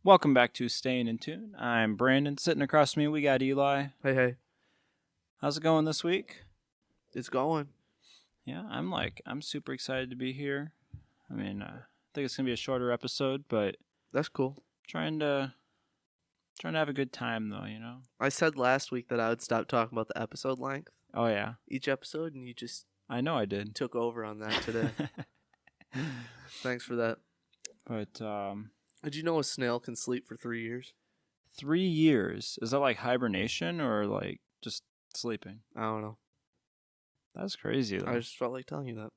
Welcome back to Staying in Tune. I'm Brandon. Sitting across from me, we got Eli. Hey. How's it going this week? It's going. Yeah, I'm super excited to be here. I think it's gonna be a shorter episode, but That's cool. trying to have a good time though. I said last week that I would stop talking about the episode length Oh yeah, each episode, and you just I know I did. took over on that today. Thanks for that. But Did you know a snail can sleep for 3 years? 3 years, is that like hibernation or like just sleeping? I don't know. That's crazy though. I just felt like telling you that.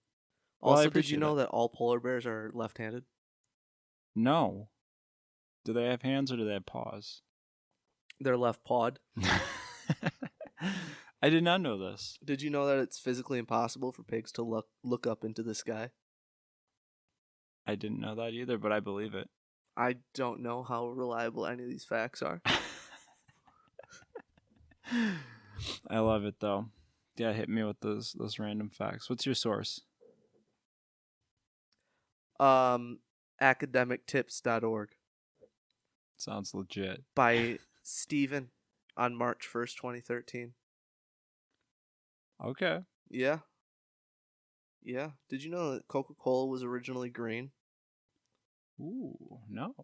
Well, I Also, did you appreciate know that all polar bears are left-handed? No. Do they have hands or do they have paws? They're left-pawed. I did not know this. Did you know that it's physically impossible for pigs to look up into the sky? I didn't know that either, but I believe it. I don't know how reliable any of these facts are. I love it though. Yeah, hit me with those random facts. What's your source? Academictips.org Sounds legit. by Stephen on March 1st, 2013. Okay. Yeah. Did you know that Coca-Cola was originally green? Ooh, no.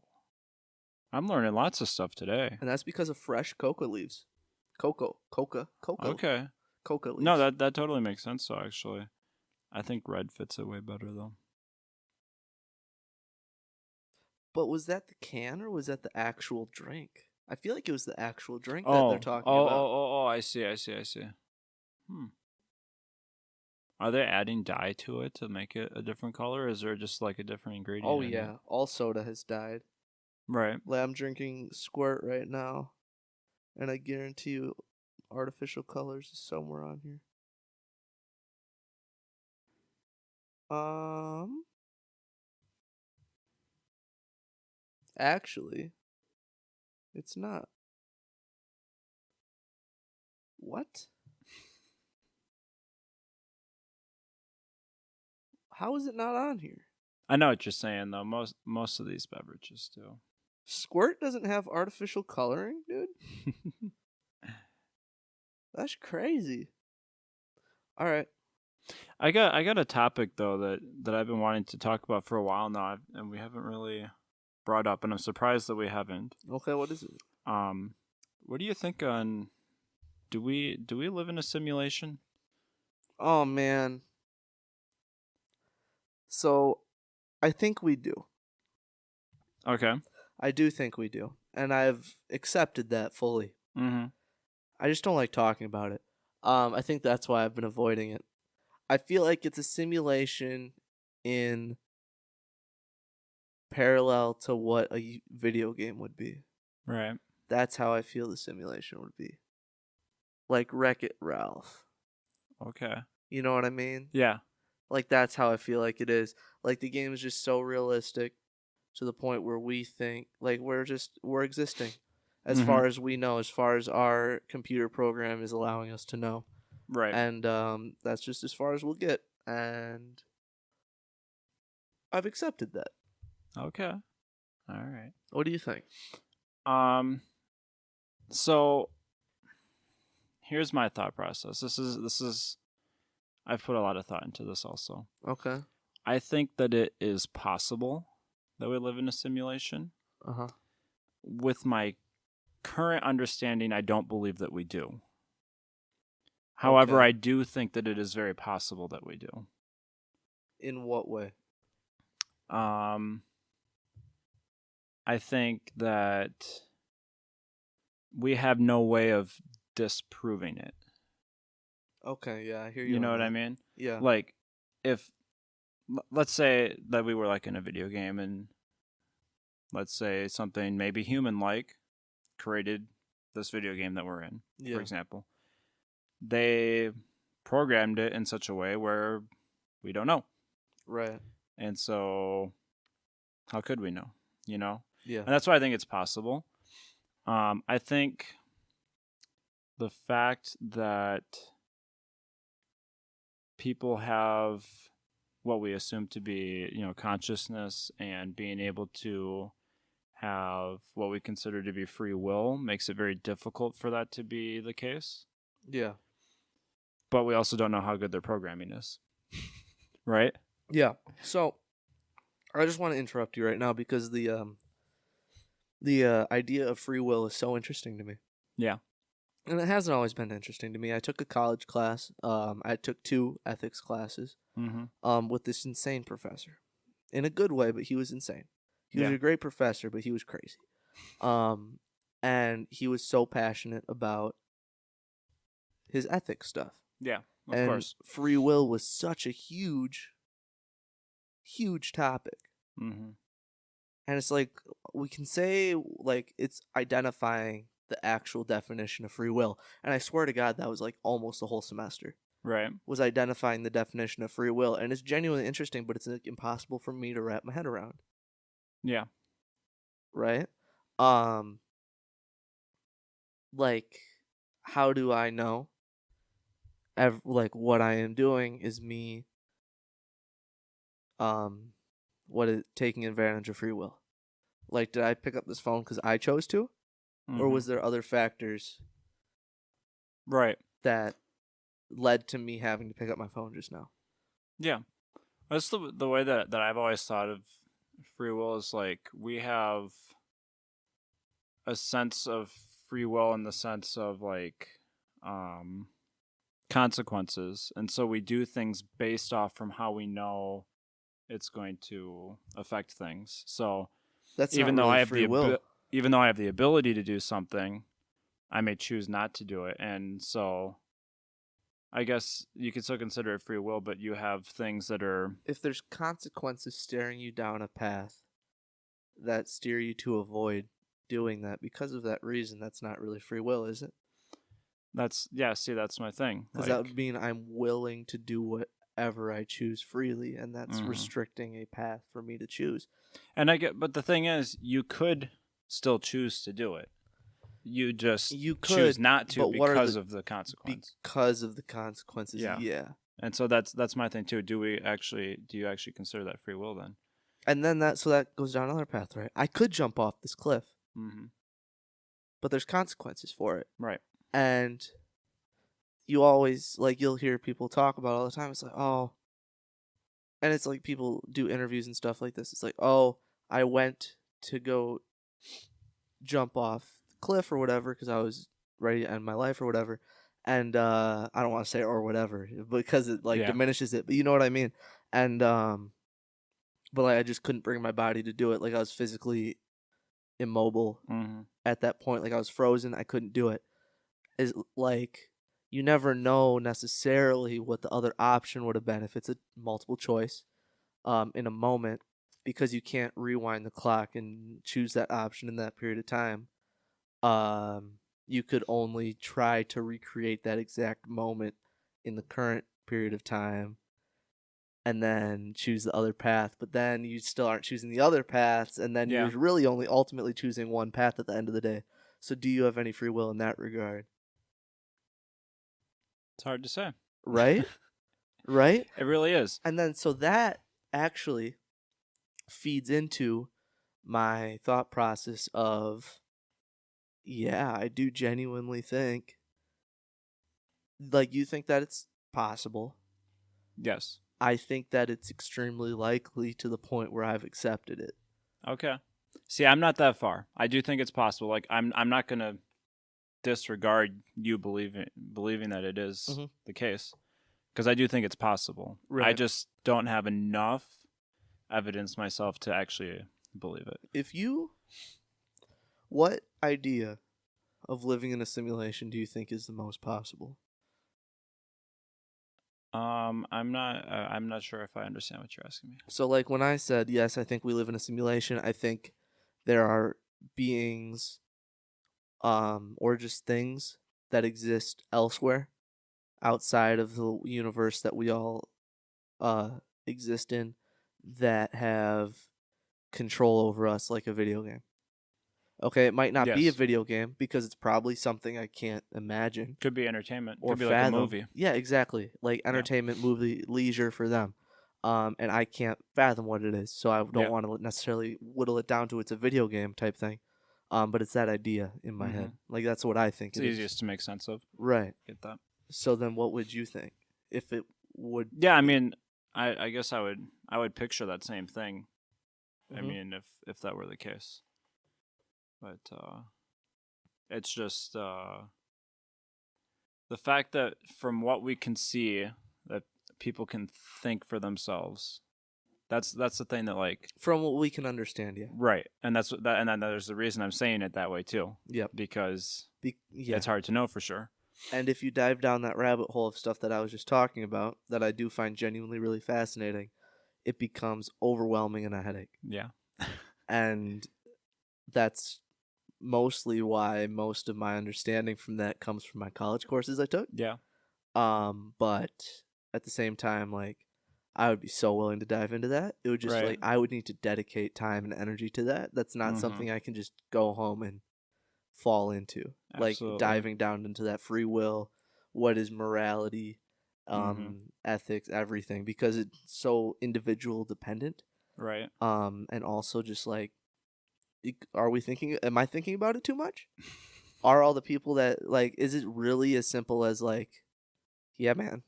I'm learning lots of stuff today. And that's because of fresh coca leaves. Coca Okay. Coca leaves. No, that totally makes sense though, actually. I think red fits it way better though. But was that the can or was that the actual drink? I feel like it was the actual drink that they're talking about. Oh, I see. Are they adding dye to it to make it a different color, or is there just like a different ingredient? Oh, in yeah. it? All soda has died. Right. Like, I'm drinking Squirt right now, and I guarantee you artificial colors is somewhere on here. Actually, it's not. What? How is it not on here? I know what you're saying though. Most of these beverages do. Squirt doesn't have artificial coloring, dude? That's crazy. All right. I got a topic though that I've been wanting to talk about for a while now, and we haven't really brought up, and I'm surprised that we haven't. Okay, what is it? What do you think on? Do we live in a simulation? Oh man. So, I think we do. Okay. I do think we do, and I've accepted that fully. Mm-hmm. I just don't like talking about it. I think that's why I've been avoiding it. I feel like it's a simulation in parallel to what a video game would be. Right. That's how I feel the simulation would be. Like Wreck-It Ralph. Okay. You know what I mean? Yeah. Like, that's how I feel like it is. Like, the game is just so realistic to the point where we think, like, we're existing as far as we know, as far as our computer program is allowing us to know. Right. And that's just as far as we'll get. And I've accepted that. Okay. All right. What do you think? So here's my thought process. This is I've put a lot of thought into this also. Okay. I think that it is possible that we live in a simulation. Uh-huh. With my current understanding, I don't believe that we do. However, Okay. I do think that it is very possible that we do. In what way? I think that we have no way of disproving it. Okay, yeah, I hear you. You know what I mean? Yeah. Like, let's say that we were like in a video game, and let's say something maybe human-like created this video game that we're in, for example. They programmed it in such a way where we don't know. Right. And so how could we know? Yeah. And that's why I think it's possible. I think the fact that people have what we assume to be, consciousness and being able to have what we consider to be free will makes it very difficult for that to be the case. Yeah. But we also don't know how good their programming is. Right? Yeah. So I just want to interrupt you right now because the idea of free will is so interesting to me. Yeah. And it hasn't always been interesting to me. I took a college class. I took 2 ethics classes. With this insane professor, in a good way, but he was insane. He was a great professor, but he was crazy. And he was so passionate about his ethics stuff. Yeah, of and course. Free will was such a huge topic. Mm-hmm. And it's like, we can say, like, it's identifying the actual definition of free will. And I swear to God, that was like almost the whole semester. Right. Was identifying the definition of free will. And it's genuinely interesting, but it's like impossible for me to wrap my head around. Yeah. Right? Like, how do I know? Like, what I am doing is me taking advantage of free will. Like, did I pick up this phone because I chose to? Mm-hmm. Or was there other factors right that led to me having to pick up my phone just now? Yeah. That's the way that I've always thought of free will is like we have a sense of free will in the sense of like consequences, and so we do things based off from how we know it's going to affect things. So that's even not though really I have free will. even though I have the ability to do something, I may choose not to do it. And so I guess you could still consider it free will, but you have things that are... If there's consequences staring you down a path that steer you to avoid doing that because of that reason, that's not really free will, is it? That's my thing. Because that would mean I'm willing to do whatever I choose freely, and that's restricting a path for me to choose. And but the thing is, you could still choose to do it. You choose not to because of the consequence. Because of the consequences, yeah. And so that's my thing too. Do you actually consider that free will then? And then that goes down another path, right? I could jump off this cliff, but there's consequences for it, right? And you always, like, you'll hear people talk about it all the time. It's like, oh, and it's like people do interviews and stuff like this. It's like, oh, I went to go jump off the cliff or whatever because I was ready to end my life or whatever. And I don't want to say or whatever because it diminishes it, but you know what I mean. And but like I just couldn't bring my body to do it. Like I was physically immobile at that point. Like I was frozen. I couldn't do it. Is like you never know necessarily what the other option would have been if it's a multiple choice in a moment, because you can't rewind the clock and choose that option in that period of time. You could only try to recreate that exact moment in the current period of time and then choose the other path, but then you still aren't choosing the other paths, and then you're really only ultimately choosing one path at the end of the day. So do you have any free will in that regard? It's hard to say. Right? Right? It really is. And then so that actually feeds into my thought process of, yeah, I do genuinely think, like, you think that it's possible. Yes. I think that it's extremely likely to the point where I've accepted it. Okay. See, I'm not that far. I do think it's possible. Like, I'm not going to disregard you believing that it is the case, because I do think it's possible. Right. I just don't have enough evidence myself to actually believe it. What idea of living in a simulation do you think is the most possible? I'm not sure if I understand what you're asking me. So, like, when I said, yes, I think we live in a simulation, I think there are beings, or just things that exist elsewhere outside of the universe that we all exist in that have control over us, like a video game. Okay, it might not be a video game because it's probably something I can't imagine. Could be entertainment. Or could be fathom. Like a movie. Yeah, exactly. Like entertainment, movie, leisure for them. And I can't fathom what it is, so I don't Yeah. want to necessarily whittle it down to it's a video game type thing. But it's that idea in my head. Like, that's what I think It's easiest to make sense of. Right. Get that. So then what would you think if it would? Yeah, I mean, I guess I would picture that same thing. Mhm. I mean, if that were the case. But it's just the fact that from what we can see that people can think for themselves. That's the thing that, like, From what we can understand, yeah. right. And that's what that and then there's the reason I'm saying it that way too. Yep. Because Yeah. it's hard to know for sure. And if you dive down that rabbit hole of stuff that I was just talking about, that I do find genuinely really fascinating, it becomes overwhelming and a headache. Yeah. And that's mostly why most of my understanding from that comes from my college courses I took. Yeah. But at the same time, like, I would be so willing to dive into that. It would just Right. like I would need to dedicate time and energy to that. That's not something I can just go home and fall into. Absolutely. Like diving down into that free will, what is morality, ethics, everything, because it's so individual dependent. Right. And also just like, am I thinking about it too much? Are all the people that, like, is it really as simple as like, yeah, man,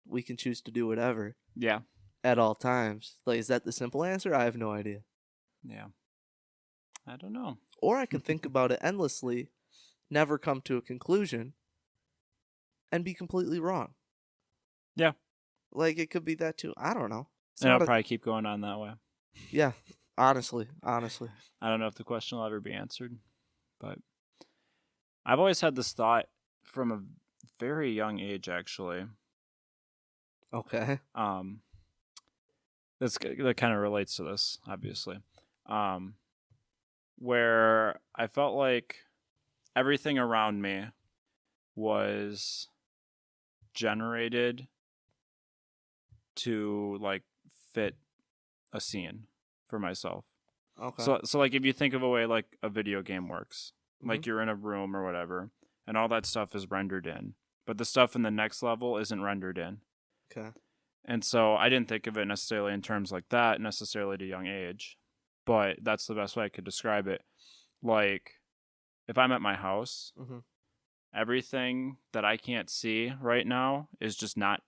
we can choose to do whatever. Yeah. At all times. Like, is that the simple answer? I have no idea. Yeah. I don't know. Or I can think about it endlessly, never come to a conclusion, and be completely wrong. Yeah. Like, it could be that too. I don't know. And I'll probably keep going on that way. Yeah. Honestly. I don't know if the question will ever be answered, but I've always had this thought from a very young age, actually. Okay. That kind of relates to this, obviously. Where I felt like everything around me was generated to, like, fit a scene for myself. Okay. So like, if you think of a way like a video game works, like you're in a room or whatever, and all that stuff is rendered in, but the stuff in the next level isn't rendered in. Okay. And so I didn't think of it necessarily in terms like that, necessarily at a young age, but that's the best way I could describe it. Like, if I'm at my house, everything that I can't see right now is just not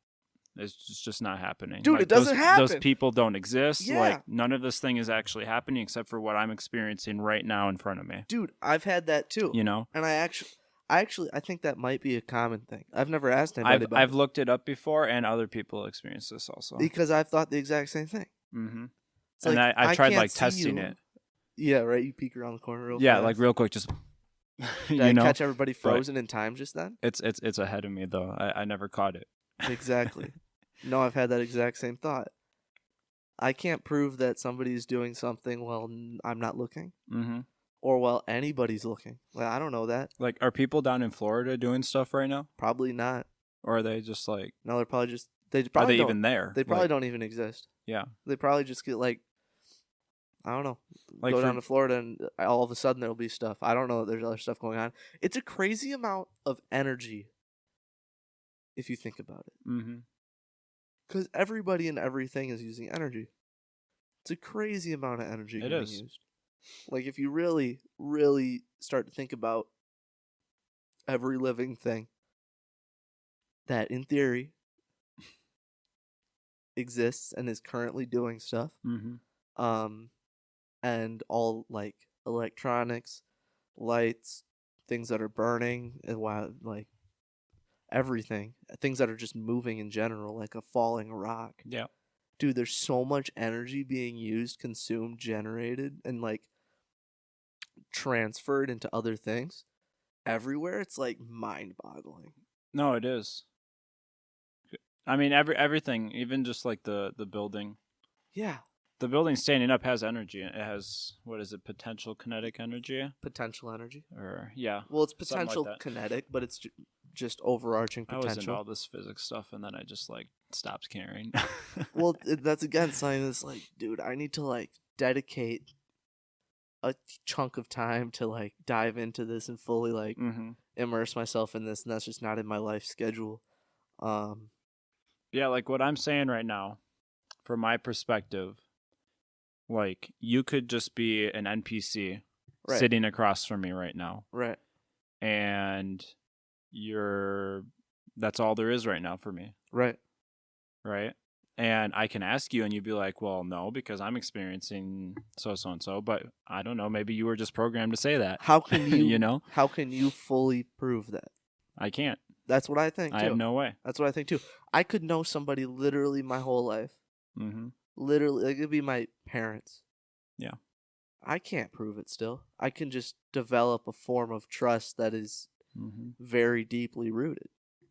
happening. Dude, like, it doesn't happen. Those people don't exist. Yeah. Like, none of this thing is actually happening except for what I'm experiencing right now in front of me. Dude, I've had that too. You know? And I think that might be a common thing. I've never asked anybody about I've looked it up before, and other people experience this also. Because I've thought the exact same thing. Mm-hmm. And like, I've tried, like, testing it. Yeah, right. You peek around the corner real fast. Yeah, like, real quick, just Did I catch everybody frozen in time just then? It's ahead of me, though. I never caught it. Exactly. No, I've had that exact same thought. I can't prove that somebody's doing something while I'm not looking. Mm-hmm. Or while anybody's looking. Well, I don't know that. Like, are people down in Florida doing stuff right now? Probably not. Or are they just like... No, they're probably just... Are they even there? They probably don't even exist. Yeah. They probably just get, like... I don't know. Like, go down to Florida and all of a sudden there'll be stuff. I don't know that there's other stuff going on. It's a crazy amount of energy if you think about it. Mm-hmm. Because everybody and everything is using energy. It's a crazy amount of energy being used. Like, if you really, really start to think about every living thing that, in theory, exists and is currently doing stuff, and all, like, electronics, lights, things that are burning, and like, everything, things that are just moving in general, like a falling rock. Yeah. Dude, there's so much energy being used, consumed, generated, and, like, transferred into other things everywhere. It's, like, mind-boggling. No, it is. I mean, everything, even just like the building. Yeah. The building standing up has energy. It has, what is it, potential kinetic energy? Potential energy. Or, yeah. Well, it's potential kinetic, but it's just overarching potential. I was into all this physics stuff, and then I just, like, stopped caring. Well, that's, again, something that's like, dude, I need to, like, dedicate a chunk of time to, like, dive into this and fully, like, immerse myself in this, and that's just not in my life schedule. Yeah, like what I'm saying right now, from my perspective, like, you could just be an NPC sitting across from me right now. Right. And that's all there is right now for me. Right. Right. And I can ask you and you'd be like, well, no, because I'm experiencing so, but I don't know. Maybe you were just programmed to say that. How can you, you know, how can you fully prove that? I can't. That's what I think, too. I have no way. That's what I think, too. I could know somebody literally my whole life. Mm-hmm. Literally, like, it'd be my parents. Yeah. I can't prove it still. I can just develop a form of trust that is very deeply rooted.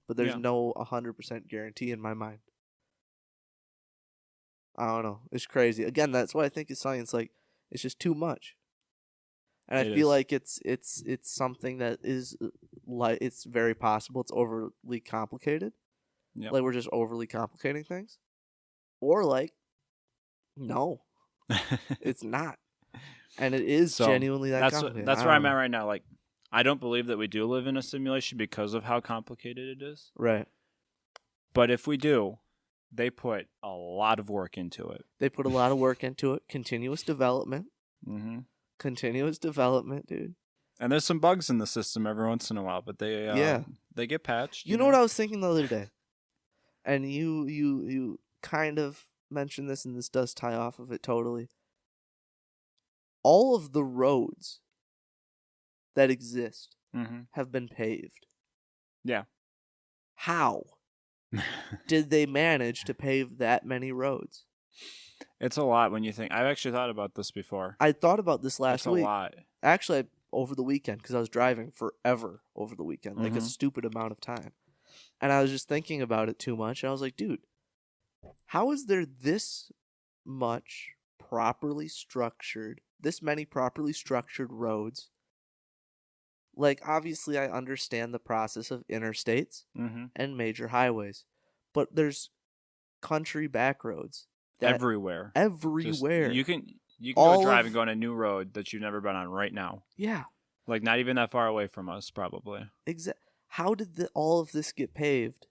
But there's no 100% guarantee in my mind. I don't know. It's crazy. Again, that's why I think it's science. Like, it's just too much. And I feel like it's something that is, like, it's very possible. It's overly complicated. Yep. Like, we're just overly complicating things. Or, like, no, it's not. And it is genuinely that complicated. That's where I'm at right now. Like, I don't believe that we do live in a simulation because of how complicated it is. Right. But if we do, they put a lot of work into it. They put a lot of work into it. Continuous development. Mm-hmm. Continuous development, dude. And there's some bugs in the system every once in a while, but they get patched. You know what I was thinking the other day? And you kind of mentioned this, and this does tie off of it totally. All of the roads that exist have been paved. Yeah. How did they manage to pave that many roads? It's a lot when you think. I've actually thought about this before. I thought about this last week. It's a lot. Actually, over the weekend, because I was driving forever over the weekend, like a stupid amount of time. And I was just thinking about it too much. And I was like, dude, how is there this many properly structured roads? Like, obviously, I understand the process of interstates and major highways, but there's country back roads everywhere. Everywhere. You can go drive and go on a new road that you've never been on right now. Yeah. Like, not even that far away from us, probably. How did all of this get paved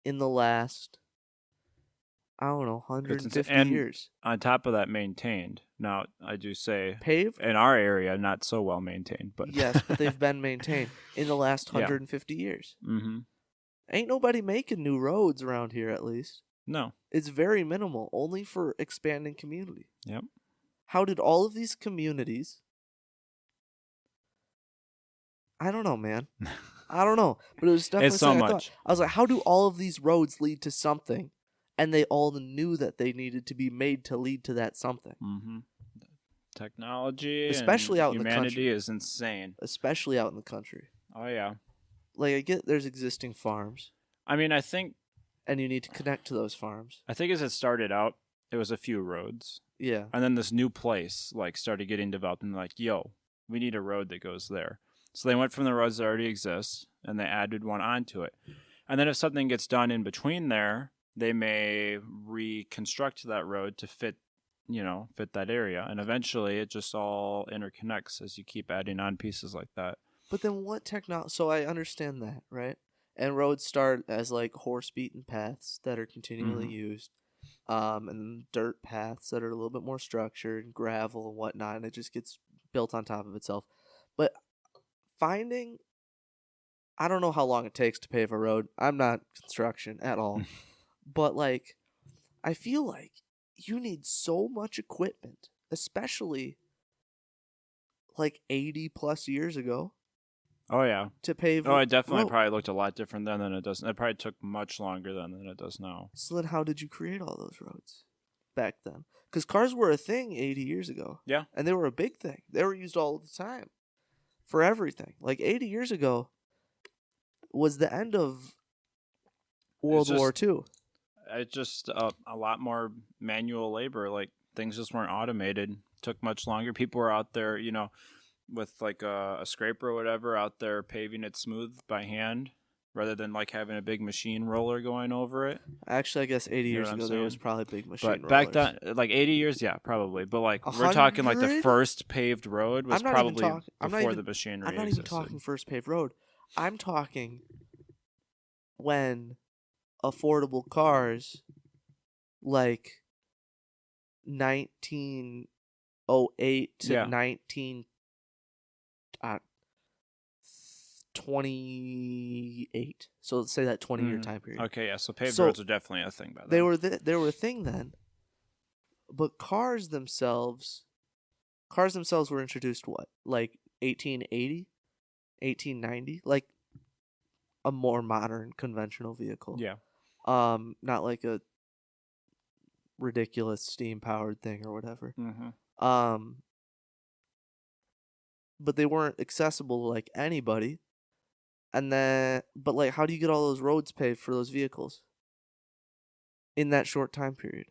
in the last, I don't know, 150 years? On top of that, maintained. Now, I do say paved in our area, not so well maintained, but yes, but they've been maintained in the last 150 years. Mm-hmm. Ain't nobody making new roads around here, at least. No, it's very minimal, only for expanding community. Yep. How did all of these communities? I don't know, man. I don't know, but it was definitely it's so much. I was like, how do all of these roads lead to something? And they all knew that they needed to be made to lead to that something. Mm-hmm. Technology, especially out in the country, humanity is insane. Especially out in the country. Oh yeah. Like, I get there's existing farms. I mean, I think, and you need to connect to those farms. I think as it started out, it was a few roads. Yeah. And then this new place like started getting developed, and like, yo, we need a road that goes there. So they went from the roads that already exist, and they added one onto it. And then if something gets done in between there, they may reconstruct that road to fit that area. And eventually it just all interconnects as you keep adding on pieces like that. But then what technology? So I understand that, right? And roads start as like horse beaten paths that are continually used. And dirt paths that are a little bit more structured, and gravel and whatnot, and it just gets built on top of itself. But I don't know how long it takes to pave a road. I'm not construction at all. But, like, I feel like you need so much equipment, especially, like, 80 plus years ago. Oh, yeah. To pave it definitely probably looked a lot different then than it does. It probably took much longer then than it does now. So then how did you create all those roads back then? Because cars were a thing 80 years ago. Yeah. And they were a big thing. They were used all the time for everything. Like, 80 years ago was the end of World War II. It's just a lot more manual labor. Like, things just weren't automated. Took much longer. People were out there, with like a scraper or whatever, out there paving it smooth by hand, rather than like having a big machine roller going over it. Actually, I guess 80 years ago there was probably big machine rollers. But back then, like 80 years, yeah, probably. But like we're talking like the first paved road was probably before the machinery I'm not even talking first paved road. I'm talking when affordable cars like 1908 to 1928. So let's say that 20-year time period. Okay, yeah. So paved roads are definitely a thing by then. They were a thing then. But cars themselves were introduced what? Like 1880, 1890, like a more modern conventional vehicle. Yeah. Not like a ridiculous steam powered thing or whatever. Mm-hmm. But they weren't accessible to like anybody. And then, but like, how do you get all those roads paved for those vehicles in that short time period?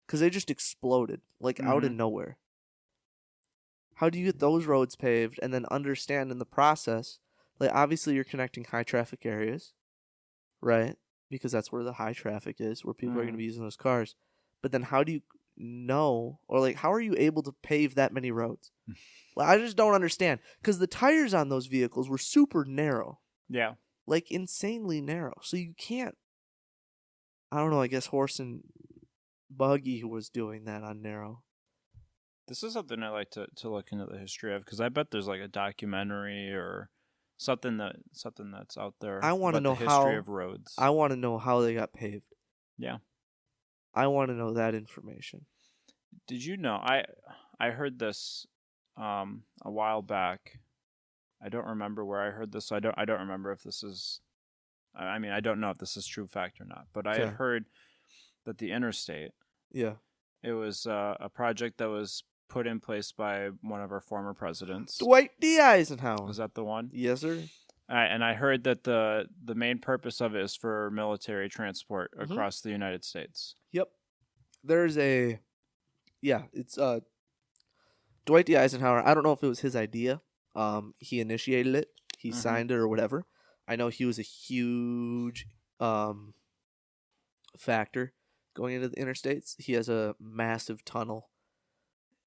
Because they just exploded, like out of nowhere. How do you get those roads paved and then understand in the process? Like, obviously, you're connecting high traffic areas, right? Because that's where the high traffic is, where people are going to be using those cars. But then how do you know, or like, how are you able to pave that many roads? Like, I just don't understand. Because the tires on those vehicles were super narrow. Yeah. Like, insanely narrow. So you can't, I don't know, I guess horse and buggy was doing that on narrow. This is something I like to look into the history of, because I bet there's like a documentary or something that's out there. I want to know the history of roads. I want to know how they got paved. Yeah. I want to know that information. Did you know I heard this a while back. I don't remember where I heard this. So I don't remember if this is, I mean, I don't know if this is true fact or not, but I had heard that the interstate, it was a project that was put in place by one of our former presidents. Dwight D. Eisenhower. Was that the one? Yes, sir. And I heard that the main purpose of it is for military transport across the United States. Yep. There's it's Dwight D. Eisenhower. I don't know if it was his idea. He initiated it. He signed it or whatever. I know he was a huge factor going into the interstates. He has a massive tunnel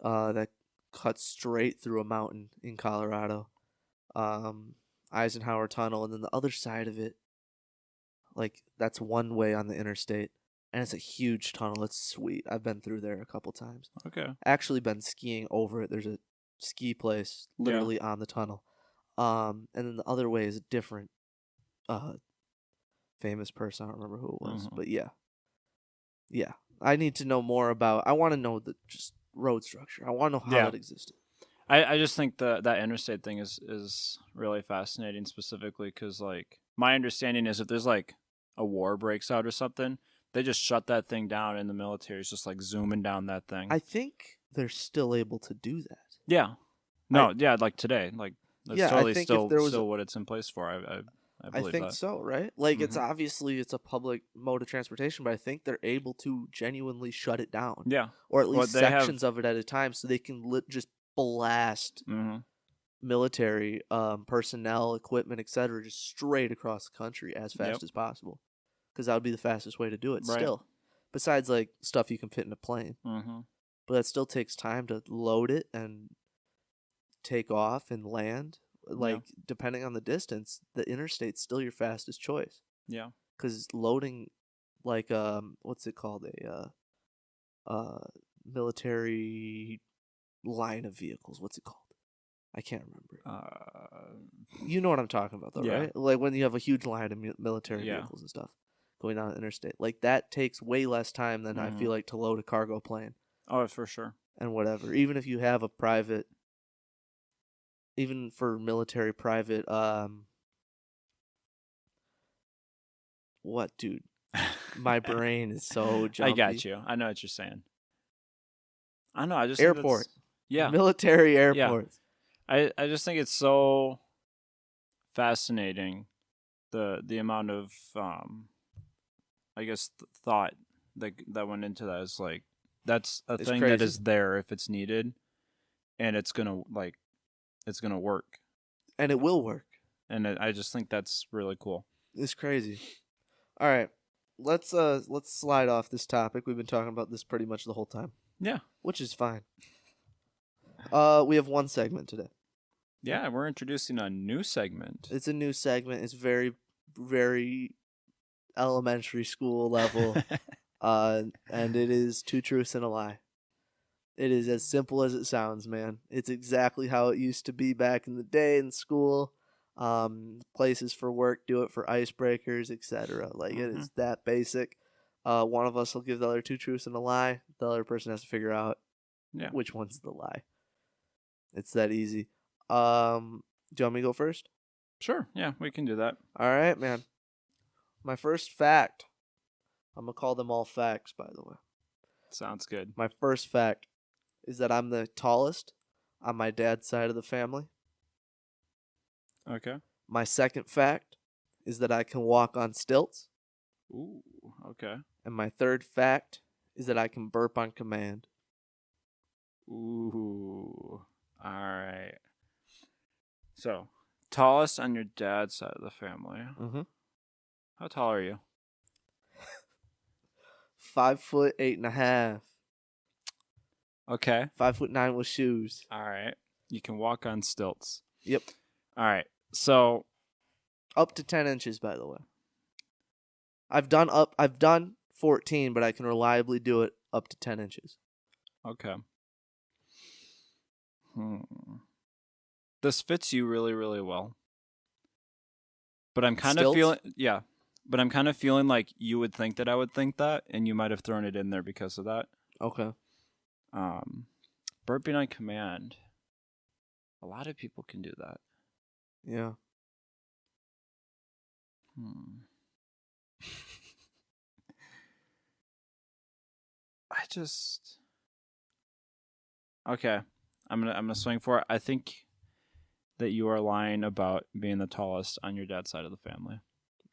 that cuts straight through a mountain in Colorado. Eisenhower Tunnel, and then the other side of it, like, that's one way on the interstate, and it's a huge tunnel. It's sweet. I've been through there a couple times. Okay. Actually been skiing over it. There's a ski place literally on the tunnel. And then the other way is a different famous person. I don't remember who it was, but yeah. I need to know more about. I want to know the just road structure. I want to know how it existed. I just think that interstate thing is really fascinating, specifically because, like, my understanding is if there's like a war breaks out or something, they just shut that thing down, and the military is just like zooming down that thing. I think they're still able to do that. Yeah. No, like today, like that's totally still what it's in place for. I believe think that. so, right? Like, it's obviously it's a public mode of transportation, but I think they're able to genuinely shut it down. Yeah. Or at least sections of it at a time, so they can just blast military personnel, equipment, etc., just straight across the country as fast as possible, because that would be the fastest way to do it. Right. Still, besides like stuff you can fit in a plane, but that still takes time to load it and take off and land. Like, depending on the distance, the interstate's still your fastest choice. Yeah, because loading, like, what's it called, a military line of vehicles. What's it called? I can't remember. You know what I'm talking about, though, right? Like when you have a huge line of military vehicles and stuff going down the interstate. Like, that takes way less time than I feel like to load a cargo plane. Oh, for sure. And whatever. Even if you have a private, even for military private, what, dude? My brain is so jumpy. I got you. I know what you're saying. I know. I just airport. Yeah. Military airports. Yeah. I just think it's so fascinating the amount of I guess thought that went into that. Is like, that's a thing that is there if it's needed, and it's gonna work, and it will work. And I just think that's really cool. It's crazy. All right, let's slide off this topic. We've been talking about this pretty much the whole time. Yeah, which is fine. We have one segment today. Yeah, we're introducing a new segment. It's a new segment. It's very, very elementary school level, and it is Two Truths and a Lie. It is as simple as it sounds, man. It's exactly how it used to be back in the day in school. Places for work do it for icebreakers, etc. Like it is that basic. One of us will give the other two truths and a lie. The other person has to figure out which one's the lie. It's that easy. Do you want me to go first? Sure. Yeah, we can do that. All right, man. My first fact. I'm gonna call them all facts, by the way. Sounds good. My first fact is that I'm the tallest on my dad's side of the family. Okay. My second fact is that I can walk on stilts. Ooh, okay. And my third fact is that I can burp on command. Ooh. All right. So, tallest on your dad's side of the family. Mm-hmm. How tall are you? 5'8.5". Okay. 5'9" with shoes. All right. You can walk on stilts. Yep. All right. So up to 10 inches, by the way. I've done 14, but I can reliably do it up to 10 inches. Okay. This fits you really, really well. But I'm kind of feeling, but I'm kind of feeling like you would think that I would think that, and you might have thrown it in there because of that. Okay. Burping on command. A lot of people can do that. Yeah. Okay. I'm gonna swing for it. I think that you are lying about being the tallest on your dad's side of the family.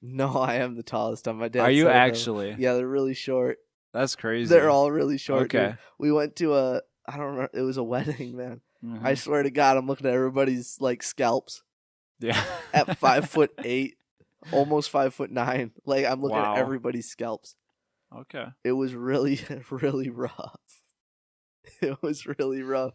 No, I am the tallest on my dad's side. Are you of actually? Yeah, they're really short. That's crazy. They're all really short. Okay. Dude. We went to I don't remember, it was a wedding, man. Mm-hmm. I swear to God, I'm looking at everybody's like scalps. Yeah. At 5'8", almost 5'9". Like I'm looking at everybody's scalps. Okay. It was really, really rough. It was really rough.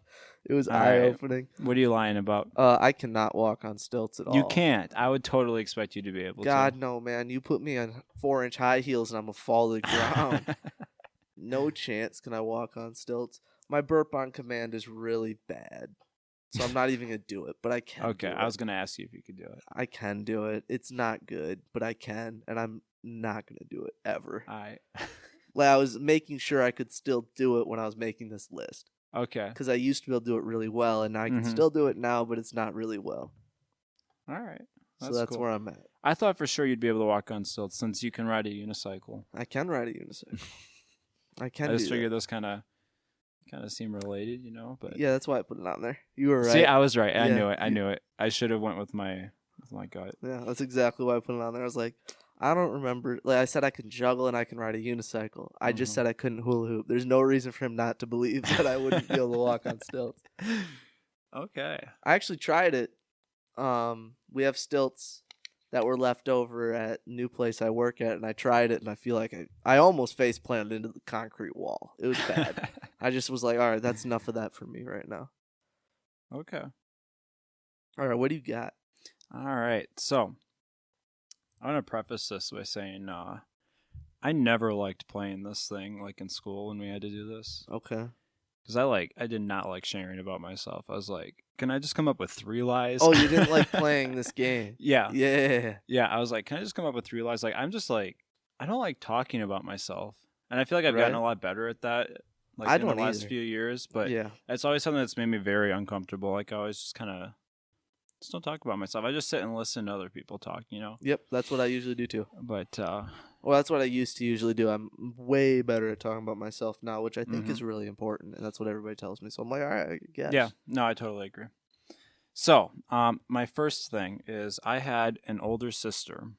It was eye-opening. What are you lying about? I cannot walk on stilts at all. You can't. I would totally expect you to be able to. God, no, man. You put me on 4-inch high heels and I'm going to fall to the ground. No chance can I walk on stilts. My burp on command is really bad. So I'm not even going to do it, but I can Okay, I was going to ask you if you could do it. I can do it. It's not good, but I can, and I'm not going to do it ever. Like I was making sure I could still do it when I was making this list. Okay. Because I used to be able to do it really well, and I can still do it now, but it's not really well. All right. That's cool. Where I'm at. I thought for sure you'd be able to walk on stilts since you can ride a unicycle. I can ride a unicycle. I can. I just figured those kind of seem related, you know. But yeah, that's why I put it on there. You were right. See, I was right. I knew it. I knew it. I should have went with my gut. Yeah, that's exactly why I put it on there. I was like, I don't remember. Like I said, I can juggle and I can ride a unicycle. I just said I couldn't hula hoop. There's no reason for him not to believe that I wouldn't be able to walk on stilts. Okay. I actually tried it. We have stilts that were left over at new place I work at, and I tried it, and I feel like I almost face planted into the concrete wall. It was bad. I just was like, all right, that's enough of that for me right now. Okay. All right, what do you got? All right, so I want to preface this by saying I never liked playing this thing like in school when we had to do this. Okay. Because I did not like sharing about myself. I was like, can I just come up with 3 lies? Oh, you didn't like playing this game? Yeah. Yeah. Yeah, I was like, can I just come up with 3 lies? Like, I'm just like, I don't like talking about myself. And I feel like I've gotten a lot better at that in the last few years. But it's always something that's made me very uncomfortable. Like, I always just kind of just don't talk about myself. I just sit and listen to other people talk, you know? Yep, that's what I usually do too. But, well, that's what I used to usually do. I'm way better at talking about myself now, which I think is really important, and that's what everybody tells me. So I'm like, all right, I guess. Yeah, no, I totally agree. So, my first thing is I had an older sister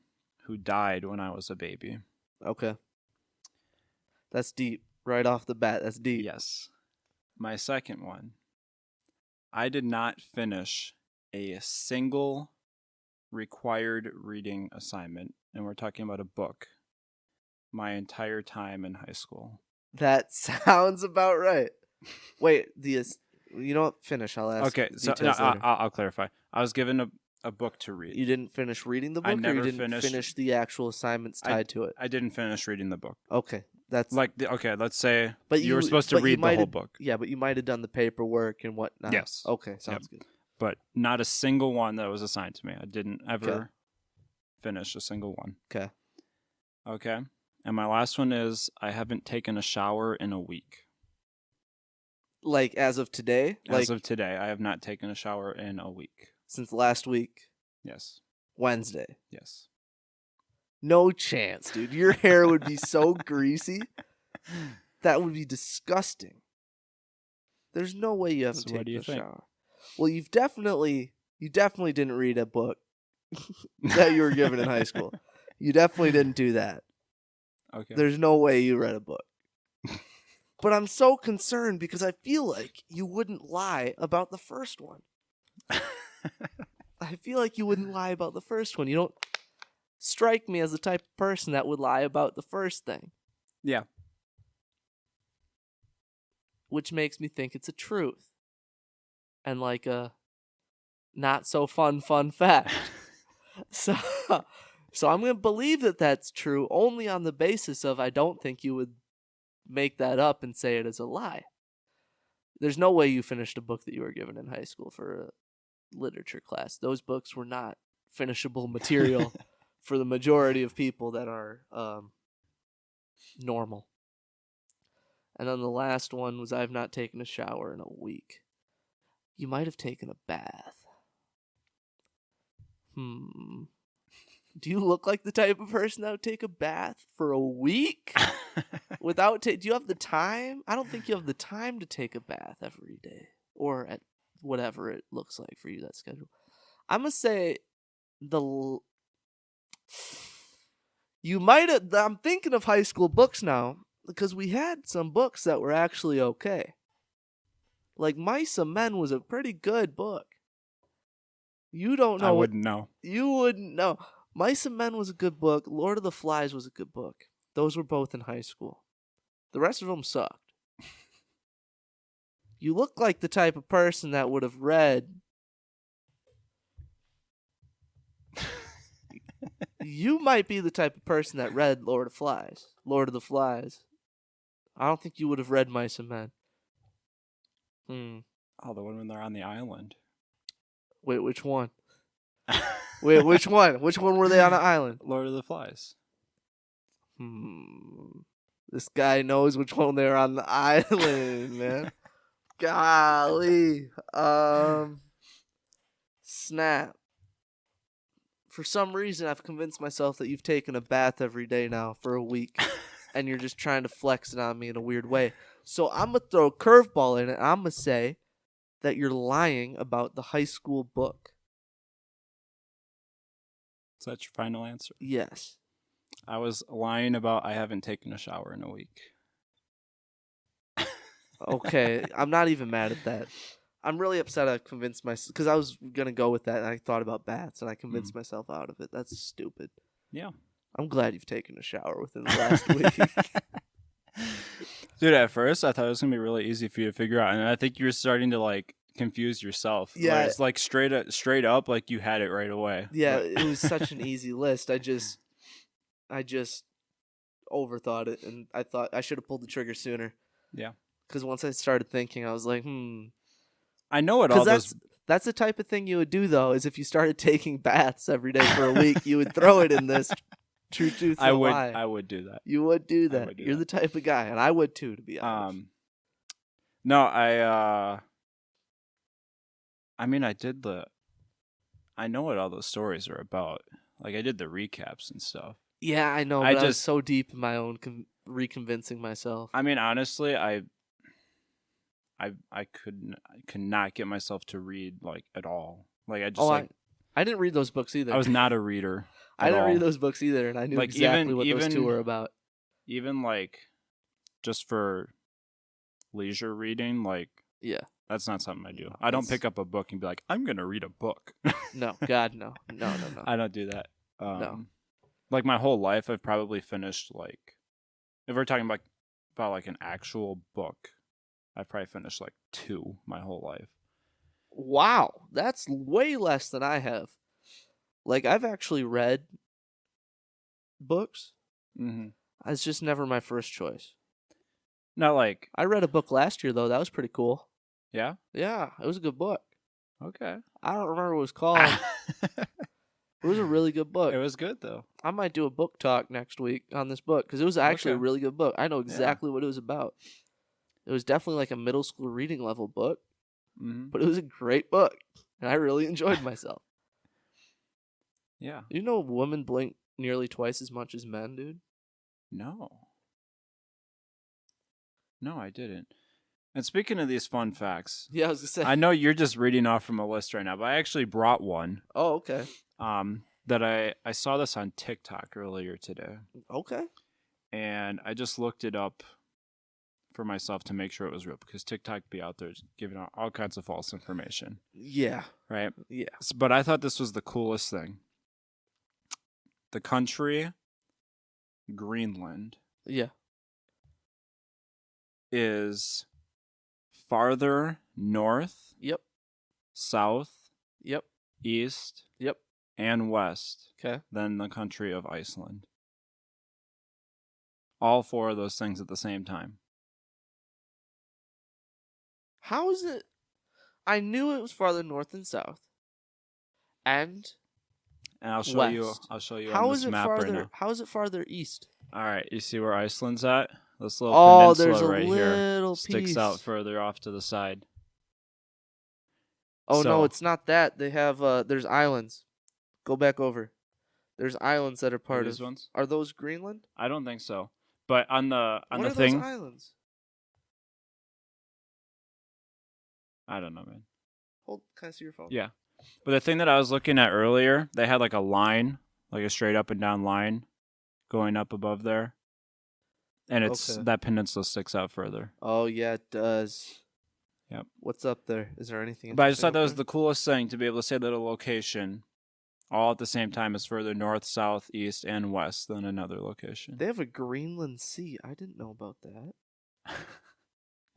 who died when I was a baby. Okay. That's deep. Right off the bat, that's deep. Yes. My second one, I did not finish a single required reading assignment, and we're talking about a book, my entire time in high school. That sounds about right. Wait, you know what? Finish. I'll ask. Okay, so no, I'll clarify. I was given a book to read. You didn't finish reading the book, or you didn't finish the actual assignments tied to it? I didn't finish reading the book. Okay. That's okay. Let's say but you were supposed to read the whole book. Yeah, but you might have done the paperwork and whatnot. Yes. Okay, sounds good. But not a single one that was assigned to me. I didn't ever finish a single one. Okay. Okay. And my last one is I haven't taken a shower in a week. Like as of today? As of today, I have not taken a shower in a week. Since last week? Yes. Wednesday? Yes. No chance, dude. Your hair would be so greasy. That would be disgusting. There's no way you haven't taken a shower. Well, you definitely didn't read a book that you were given in high school. You definitely didn't do that. Okay. There's no way you read a book. But I'm so concerned because I feel like you wouldn't lie about the first one. I feel like you wouldn't lie about the first one. You don't strike me as the type of person that would lie about the first thing. Yeah. Which makes me think it's a truth. And like a not so fun fact. So I'm going to believe that that's true only on the basis of I don't think you would make that up and say it as a lie. There's no way you finished a book that you were given in high school for a literature class. Those books were not finishable material for the majority of people that are normal. And then the last one was I've not taken a shower in a week. You might have taken a bath. Do you look like the type of person that would take a bath for a week? Do you have the time? I don't think you have the time to take a bath every day. Or at whatever it looks like for you, that schedule. I'm going to say you might have... I'm thinking of high school books now. Because we had some books that were actually okay. Like Mice and Men was a pretty good book. You don't know. I wouldn't know. You wouldn't know. Mice and Men was a good book. Lord of the Flies was a good book. Those were both in high school. The rest of them sucked. You look like the type of person that would have read... You might be the type of person that read Lord of the Flies. I don't think you would have read Mice and Men. Oh, the one when they're on the island. Wait, which one? Wait, which one? Which one were they on the island? Lord of the Flies. This guy knows which one they're on the island, man. Golly. Snap. For some reason, I've convinced myself that you've taken a bath every day now for a week. And you're just trying to flex it on me in a weird way. So I'm going to throw a curveball in it. I'm going to say that you're lying about the high school book. Is that your final answer? Yes. I was lying about I haven't taken a shower in a week. Okay. I'm not even mad at that. I'm really upset I convinced myself. Because I was going to go with that and I thought about baths and I convinced myself out of it. That's stupid. Yeah. I'm glad you've taken a shower within the last week. Dude, at first I thought it was going to be really easy for you to figure out. And I think you're starting to like confuse yourself. Yeah. It's like straight up like you had it right away. Yeah, it was such an easy list. I just overthought it and I thought I should have pulled the trigger sooner. Yeah. Because once I started thinking, I was like, I know what all those... That's the type of thing you would do, though, is if you started taking baths every day for a week, you would throw it in this true truth I would do that. You would do that. You're the type of guy, and I would too, to be honest. No, I mean, I know what all those stories are about. Like, I did the recaps and stuff. Yeah, I know, but I was so deep in my own reconvincing myself. I mean, honestly, I could not get myself to read like at all. Like I just I didn't read those books either. I was not a reader. I didn't read those books either, and I knew like exactly what those two were about. Even like just for leisure reading, like that's not something I do. I don't pick up a book and be like, I'm gonna read a book. No, God, no. I don't do that. No. Like my whole life, I've probably finished like, if we're talking about like an actual book, I've probably finished like 2 my whole life. Wow, that's way less than I have. Like, I've actually read books. Mm-hmm. It's just never my first choice. Not like... I read a book last year, though. That was pretty cool. Yeah? Yeah, it was a good book. Okay. I don't remember what it was called. It was a really good book. It was good, though. I might do a book talk next week on this book because it was actually a really good book. I know exactly what it was about. It was definitely like a middle school reading level book, but it was a great book, and I really enjoyed myself. Yeah. You know women blink nearly twice as much as men, dude? No. No, I didn't. And speaking of these fun facts, yeah, I was gonna say. I know you're just reading off from a list right now, but I actually brought one. Oh, okay. That I saw this on TikTok earlier today. Okay. And I just looked it up for myself to make sure it was real, because TikTok be out there giving out all kinds of false information. Yeah. Right? Yeah. But I thought this was the coolest thing. The country Greenland. Yeah. Is farther north. Yep. South. Yep. East. Yep. And west. Okay. Than the country of Iceland. All four of those things at the same time. How is it? I knew it was farther north and south. And I'll show west. you. I'll show you how on is this it map farther, right now. How is it farther east? All right, you see where Iceland's at? This little peninsula there's a right little here sticks piece out further off to the side. Oh no, it's not that. They have there's islands. Go back over. There's islands that are part these of. Ones? Are those Greenland? I don't think so. But on the what are thing, those islands? I don't know, man. Can I see your phone? Yeah. But the thing that I was looking at earlier, they had like a line, like a straight up and down line going up above there. And it's that peninsula sticks out further. Oh, yeah, it does. Yep. What's up there? Is there anything? But I just thought that was the coolest thing, to be able to say that a location all at the same time is further north, south, east, and west than another location. They have a Greenland Sea. I didn't know about that.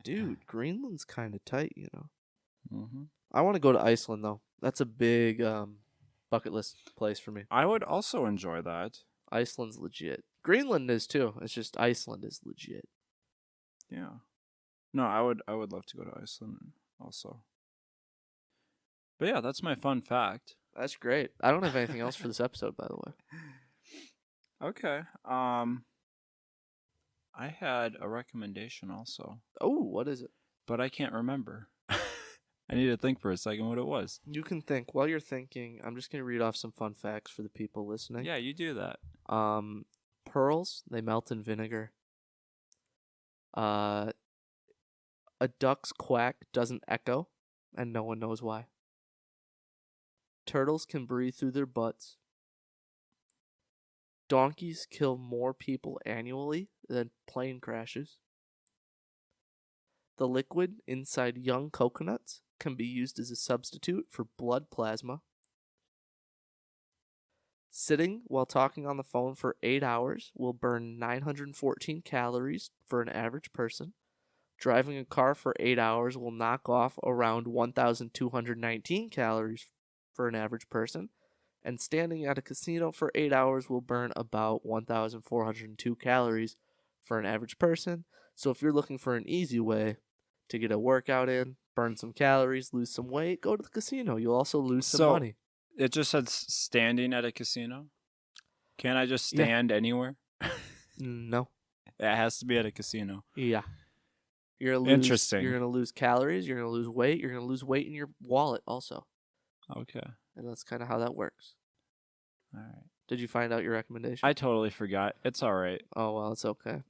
Dude, Greenland's kind of tight, you know. Mm-hmm. I want to go to Iceland, though. That's a big bucket list place for me. I would also enjoy that. Iceland's legit. Greenland is too. It's just Iceland is legit. Yeah. No, I would love to go to Iceland also. But yeah, that's my fun fact. That's great. I don't have anything else for this episode, by the way. Okay. I had a recommendation also. Oh, what is it? But I can't remember. I need to think for a second what it was. You can think. While you're thinking, I'm just going to read off some fun facts for the people listening. Yeah, you do that. Pearls, they melt in vinegar. A duck's quack doesn't echo, and no one knows why. Turtles can breathe through their butts. Donkeys kill more people annually than plane crashes. The liquid inside young coconuts can be used as a substitute for blood plasma. Sitting while talking on the phone for 8 hours will burn 914 calories for an average person. Driving a car for 8 hours will knock off around 1,219 calories for an average person. And standing at a casino for 8 hours will burn about 1,402 calories for an average person. So if you're looking for an easy way to get a workout in, burn some calories, lose some weight, go to the casino. You'll also lose some money. It just said standing at a casino? Can't I just stand anywhere? No. It has to be at a casino. Yeah. Interesting. You're going to lose calories. You're going to lose weight. You're going to lose weight in your wallet also. Okay. And that's kind of how that works. All right. Did you find out your recommendation? I totally forgot. It's all right. Oh, well, it's okay.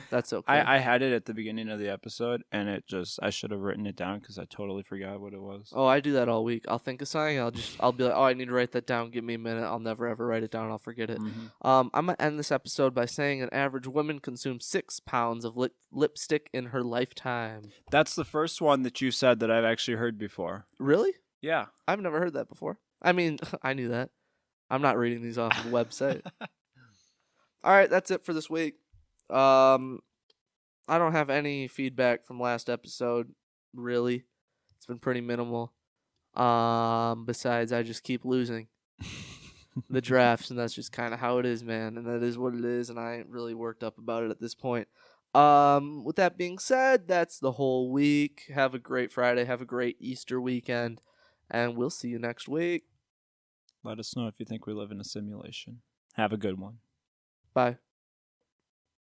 That's okay. I had it at the beginning of the episode, and I should have written it down because I totally forgot what it was. Oh, I do that all week. I'll think of something. I'll be like, oh, I need to write that down. Give me a minute. I'll never ever write it down. I'll forget it. Mm-hmm. I'm gonna end this episode by saying an average woman consumes 6 pounds of lipstick in her lifetime. That's the first one that you said that I've actually heard before. Really? Yeah. I've never heard that before. I mean, I knew that. I'm not reading these off the website. All right, that's it for this week. I don't have any feedback from last episode, really. It's been pretty minimal. Besides, I just keep losing. the drafts, and that's just kind of how it is, man. And that is what it is, and I ain't really worked up about it at this point. With that being said, that's the whole week. Have a great Friday. Have a great Easter weekend, and we'll see you next week. Let us know if you think we live in a simulation. Have a good one. Bye.